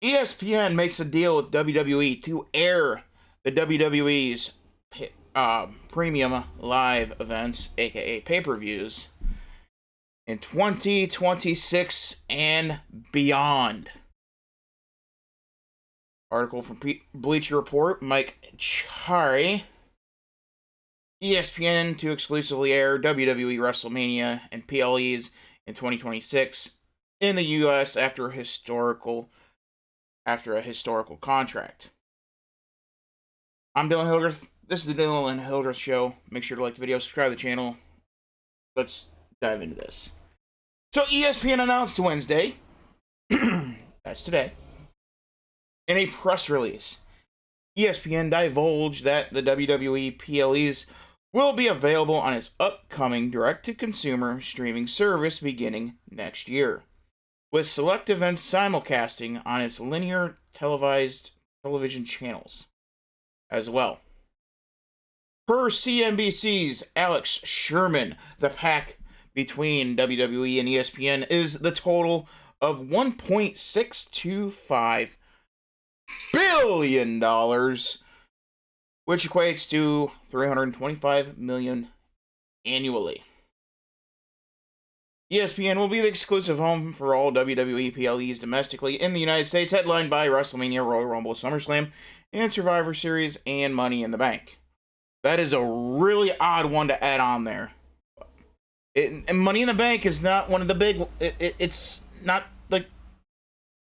ESPN makes a deal with WWE to air the WWE's premium live events, aka pay-per-views, in 2026 and beyond. Article from Bleacher Report, Mike Chari. ESPN to exclusively air WWE WrestleMania and PLEs in 2026 in the U.S. after a historical contract. I'm Dylan Hildreth. This is the Dylan Hildreth Show. Make sure to like the video, subscribe to the channel. Let's dive into this. So ESPN announced Wednesday, that's today, in a press release, ESPN divulged that the WWE PLEs will be available on its upcoming direct-to-consumer streaming service beginning next year, with select events simulcasting on its linear televised television channels as well. Per CNBC's Alex Sherman, the pact between WWE and ESPN is the total of $1.625 billion, which equates to $325 million annually. ESPN will be the exclusive home for all WWE PLEs domestically in the United States, headlined by WrestleMania, Royal Rumble, SummerSlam, and Survivor Series, and Money in the Bank. That is a really odd one to add on there. And Money in the Bank is not one of the big... It's not like...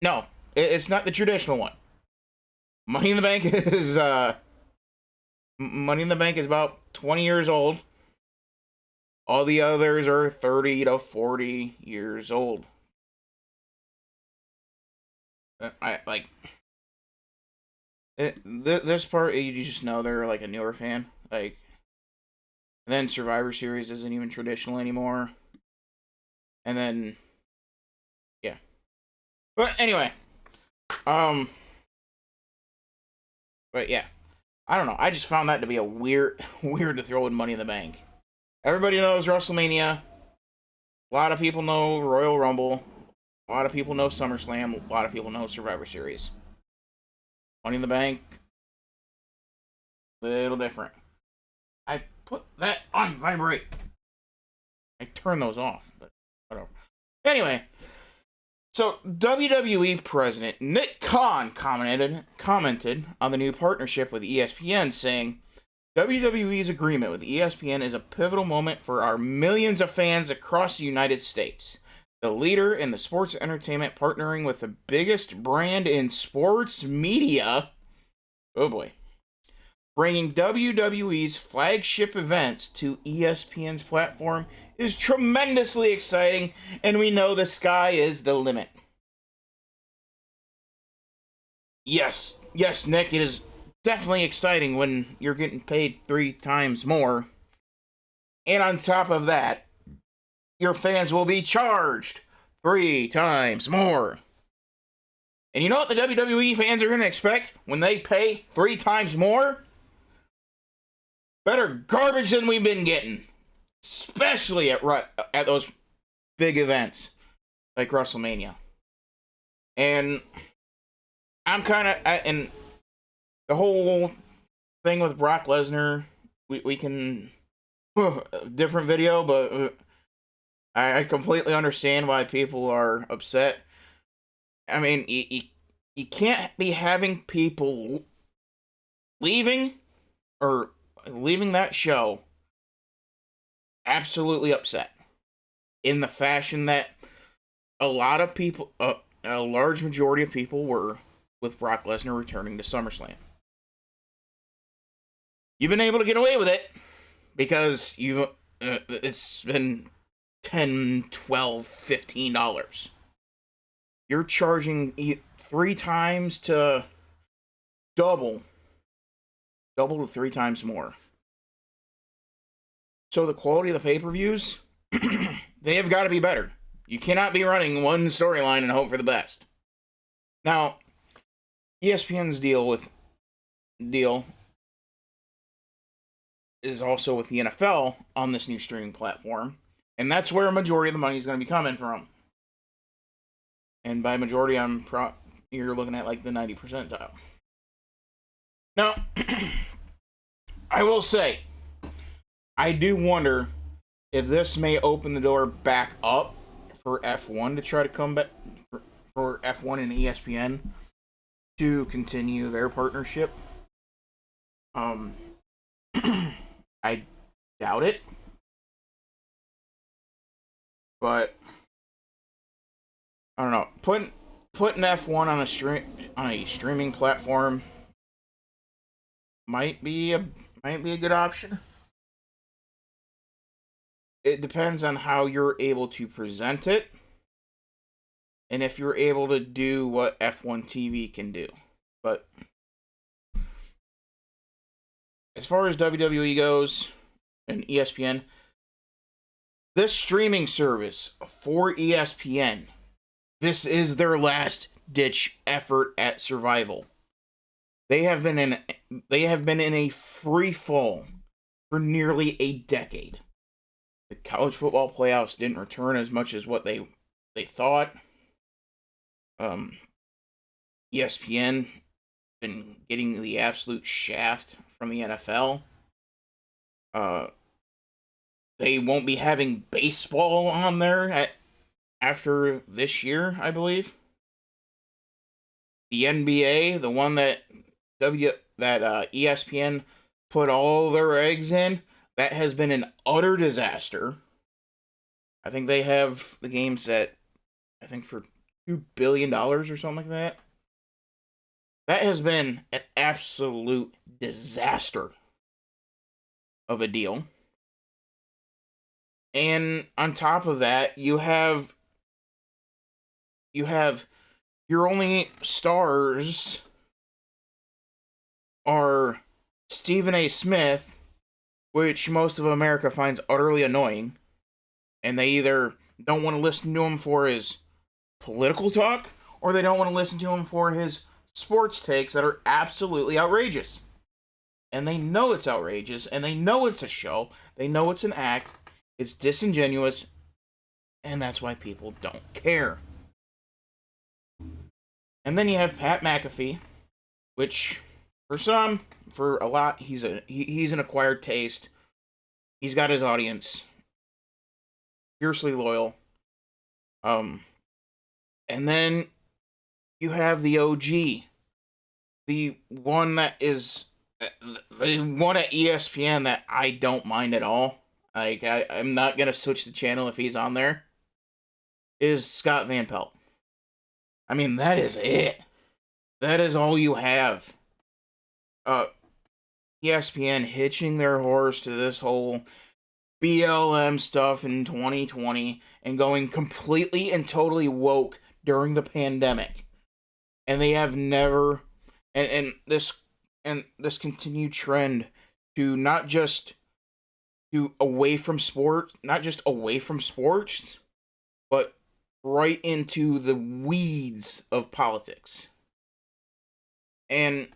No, it's not the traditional one. Money in the Bank is... Money in the Bank is about 20 years old. All the others are 30 to 40 years old. This part, you just know they're like a newer fan. Like, and then Survivor Series isn't even traditional anymore. And then, yeah. But anyway, but yeah, I don't know. I just found that to be a weird to throw in Money in the Bank. Everybody knows WrestleMania. A lot of people know Royal Rumble. A lot of people know SummerSlam. A lot of people know Survivor Series. Money in the Bank, a little different. I put that on vibrate. I turn those off, but whatever. Anyway, so WWE President Nick Khan commented on the new partnership with ESPN, saying, WWE's agreement with ESPN is a pivotal moment for our millions of fans across the United States. The leader in the sports entertainment partnering with the biggest brand in sports media. Oh boy. Bringing WWE's flagship events to ESPN's platform is tremendously exciting, and we know the sky is the limit. Yes, Nick, it is definitely exciting when you're getting paid 3 times more. And on top of that, your fans will be charged 3 times more. And you know what the WWE fans are going to expect when they pay 3 times more? Better garbage than we've been getting. Especially at those big events like WrestleMania. And I'm kind of... And the whole thing with Brock Lesnar, we can... different video, but... I completely understand why people are upset. I mean, you can't be having people leaving that show absolutely upset in the fashion that a lot of people, a large majority of people were with Brock Lesnar returning to SummerSlam. You've been able to get away with it because it's been $10, $12, $15. You're charging 3 times to double to 3 times more. So the quality of the pay-per-views, they have got to be better. You cannot be running one storyline and hope for the best. Now, ESPN's deal is also with the NFL on this new streaming platform. And that's where a majority of the money is going to be coming from. And by majority, I'm you're looking at like the 90 percentile. Now, I will say, I do wonder if this may open the door back up for F1 to try to come back, for F1 and ESPN to continue their partnership. I doubt it, but I don't know. Putting F1 on a streaming platform might be a good option. It depends on how you're able to present it, and if you're able to do what F1 TV can do. But as far as WWE goes and ESPN, this streaming service for ESPN, this is their last ditch effort at survival. They have been in a free fall for nearly a decade. The college football playoffs didn't return as much as what they thought. ESPN been getting the absolute shaft from the NFL. They won't be having baseball on there after this year, I believe. The NBA, the one that ESPN put all their eggs in, that has been an utter disaster. I think they have the games at, I think, for $2 billion or something like that. That has been an absolute disaster of a deal. And on top of that, you have your only stars are Stephen A. Smith, which most of America finds utterly annoying, and they either don't want to listen to him for his political talk, or they don't want to listen to him for his sports takes that are absolutely outrageous. And they know it's outrageous, and they know it's a show, they know it's an act, it's disingenuous, and that's why people don't care. And then you have Pat McAfee, which for a lot, he's an acquired taste. He's got his audience, fiercely loyal. And then you have the OG, the one that is the one at ESPN that I don't mind at all. Like, I'm not gonna switch the channel if he's on there. Is Scott Van Pelt. I mean, that is it. That is all you have. ESPN hitching their horse to this whole BLM stuff in 2020 and going completely and totally woke during the pandemic. And they have never, and this continued trend to not just away from sports, but right into the weeds of politics. And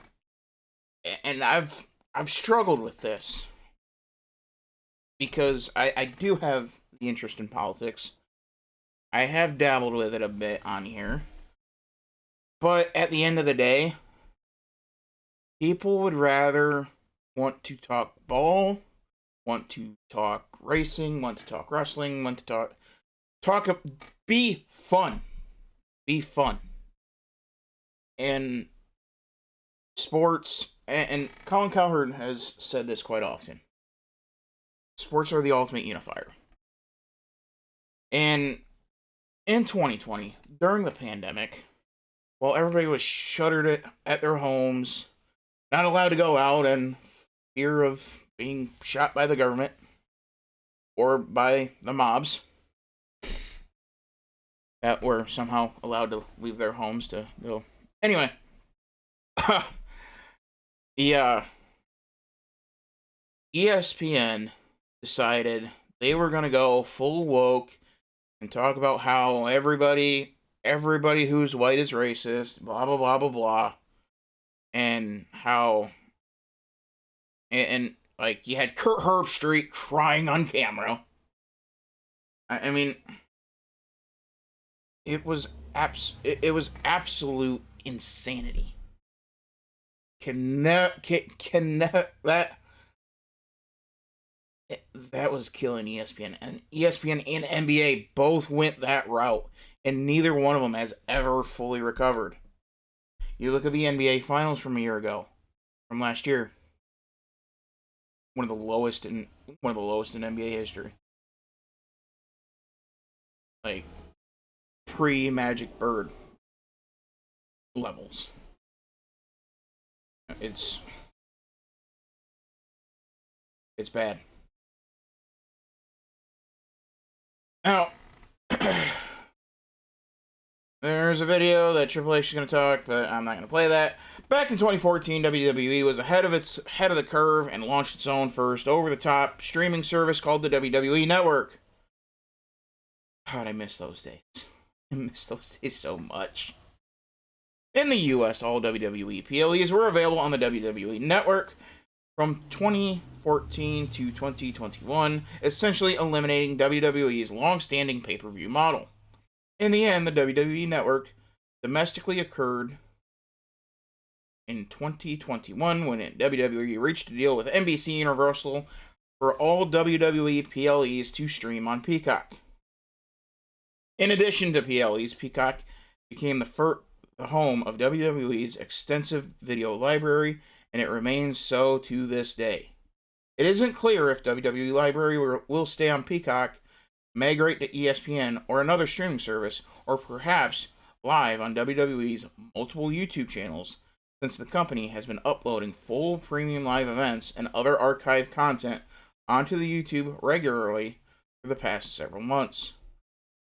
I've struggled with this because I do have the interest in politics. I have dabbled with it a bit on here. But at the end of the day, people would rather want to talk ball, want to talk racing, want to talk wrestling, want to be fun. Be fun. And sports, and Colin Cowherd has said this quite often. Sports are the ultimate unifier. And in 2020, during the pandemic, while everybody was shuttered at their homes, not allowed to go out in fear of being shot by the government or by the mobs that were somehow allowed to leave their homes to go. Anyway, ESPN decided they were going to go full woke and talk about how everybody who's white is racist, blah, blah, blah, blah, blah. And how, and like, you had Kurt Herbstreit crying on camera. I mean, it was absolute insanity. That was killing ESPN. And ESPN and NBA both went that route, and neither one of them has ever fully recovered. You look at the NBA Finals from a year ago, from last year. One of the lowest in NBA history. Like pre-Magic Bird levels. It's bad. Now, there's a video that Triple H is going to talk, but I'm not going to play that. Back in 2014, WWE was ahead of the curve and launched its own first over-the-top streaming service called the WWE Network. God, I miss those days. I miss those days so much. In the US, all WWE PLEs were available on the WWE Network from 2014 to 2021, essentially eliminating WWE's long-standing pay-per-view model. In the end, the WWE Network domestically occurred in 2021 when WWE reached a deal with NBC Universal for all WWE PLEs to stream on Peacock. In addition to PLEs, Peacock became the home of WWE's extensive video library, and it remains so to this day. It isn't clear if WWE library will stay on Peacock, migrate to ESPN or another streaming service, or perhaps live on WWE's multiple YouTube channels, since the company has been uploading full premium live events and other archived content onto the YouTube regularly for the past several months.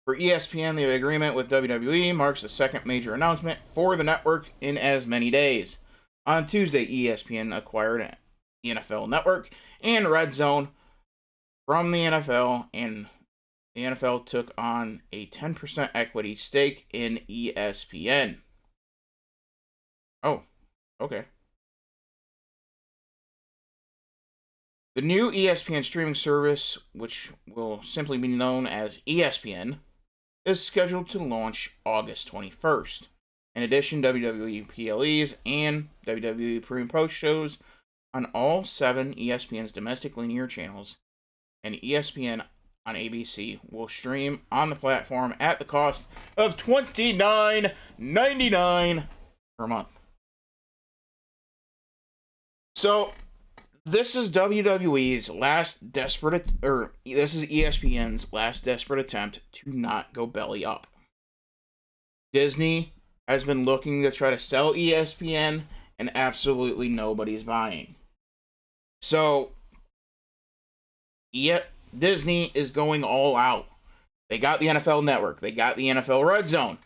For ESPN, the agreement with WWE marks the second major announcement for the network in as many days. On Tuesday, ESPN acquired the NFL Network and Red Zone from the NFL, and the NFL took on a 10% equity stake in ESPN. Oh, okay. The new ESPN streaming service, which will simply be known as ESPN, is scheduled to launch August 21st. In addition, WWE PLEs and WWE pre- and post shows on all 7 ESPN's domestic linear channels and ESPN on ABC will stream on the platform at the cost of $29.99 per month. So, this is WWE's last desperate, or this is ESPN's last desperate attempt to not go belly up. Disney has been looking to try to sell ESPN, and absolutely nobody's buying. So, Disney is going all out. They got the NFL Network. They got the NFL Red Zone.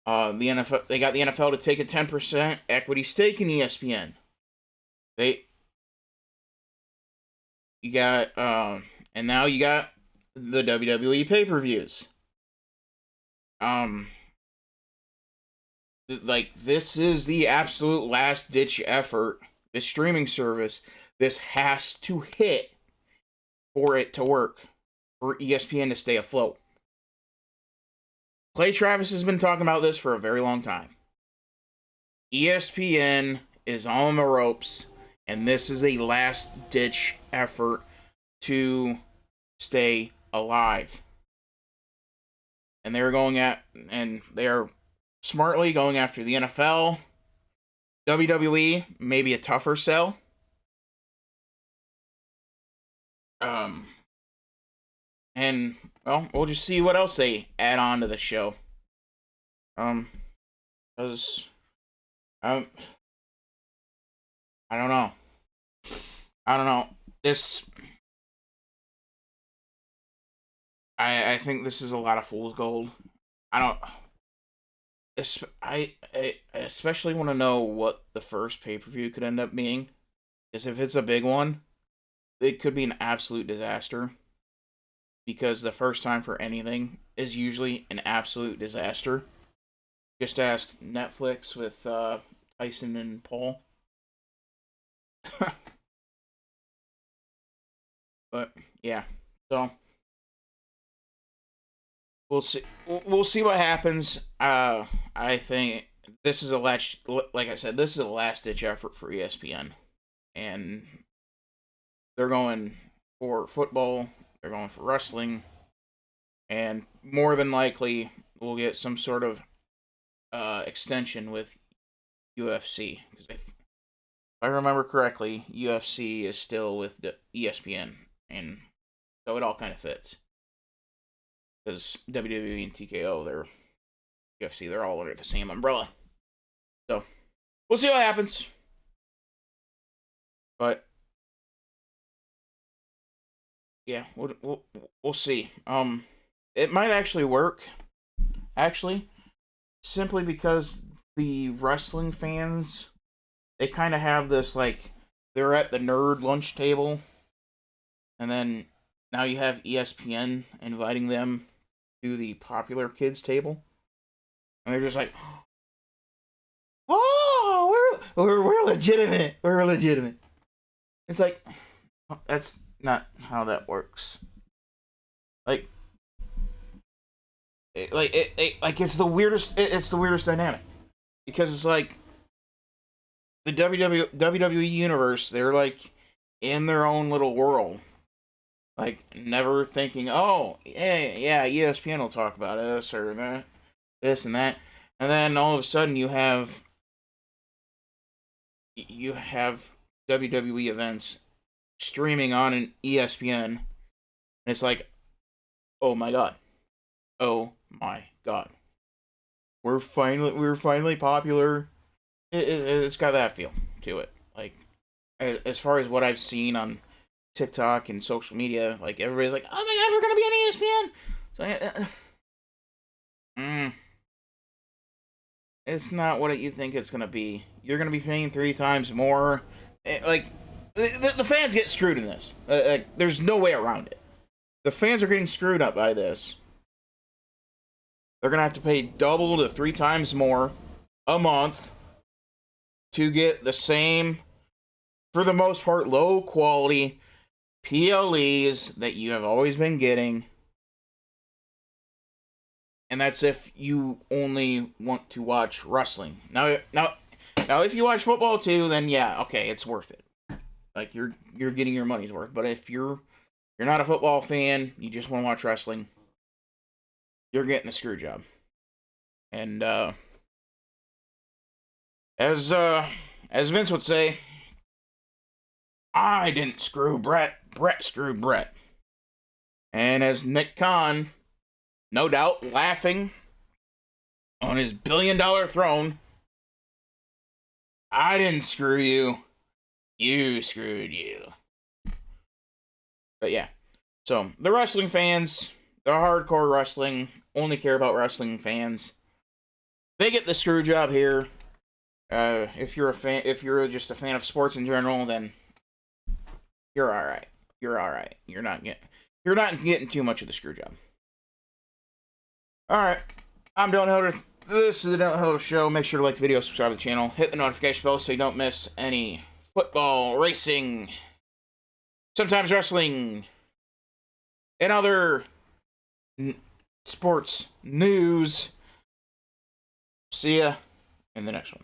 They got the NFL to take a 10% equity stake in ESPN. And now you got the WWE pay-per-views. This is the absolute last-ditch effort. This streaming service, this has to hit for it to work, for ESPN to stay afloat. Clay Travis has been talking about this for a very long time. ESPN is on the ropes, and this is a last-ditch effort to stay alive. And they are smartly going after the NFL. WWE, maybe a tougher sell. And, well, we'll just see what else they add on to the show. Because, I don't know. I think this is a lot of fool's gold. I especially want to know what the first pay-per-view could end up being. Because if it's a big one, it could be an absolute disaster. Because the first time for anything is usually an absolute disaster. Just ask Netflix with Tyson and Paul. But yeah, so we'll see. We'll see what happens. I think this is a last, like I said, this is a last ditch effort for ESPN, and they're going for football, they're going for wrestling, and more than likely we'll get some sort of extension with UFC, because if I remember correctly, UFC is still with the ESPN, and so it all kind of fits. Because WWE and TKO, they're UFC, they're all under the same umbrella. So we'll see what happens. But yeah, we'll see. It might actually work. Actually, simply because the wrestling fans, they kind of have this, like, they're at the nerd lunch table, and then now you have ESPN inviting them to the popular kids table, and they're just like, oh, we're legitimate, we're legitimate. It's like, that's not how that works. Like, it's the weirdest. It's the weirdest dynamic, because it's like the WWE universe. They're like in their own little world, like never thinking, oh yeah, ESPN will talk about us or that, this and that, and then all of a sudden you have WWE events streaming on an ESPN, and it's like, oh my god, oh my god, we're finally popular. It's got that feel to it. Like, as far as what I've seen on TikTok and social media, like everybody's like, oh my god, we're gonna be on ESPN. So, it's not what you think it's gonna be. You're gonna be paying 3 times more. Like, the fans get screwed in this. Like, there's no way around it. The fans are getting screwed up by this. They're gonna have to pay double to 3 times more a month to get the same, for the most part, low quality PLEs that you have always been getting. And that's if you only want to watch wrestling. Now, if you watch football too, then yeah, okay, it's worth it. Like, you're getting your money's worth. But if you're not a football fan, you just want to watch wrestling, you're getting the screw job. And as Vince would say, I didn't screw Brett. Brett screwed Brett. And as Nick Khan, no doubt laughing on his $1 billion throne, I didn't screw you. You screwed you. But yeah. So, the wrestling fans, the hardcore wrestling, only care about wrestling fans, they get the screw job here. If you're just a fan of sports in general, then you're alright. You're alright. You're not getting too much of the screw job. Alright. I'm Dylan Hildreth. This is the Dylan Hildreth Show. Make sure to like the video, subscribe to the channel, hit the notification bell so you don't miss any football, racing, sometimes wrestling, and other sports news. See ya in the next one.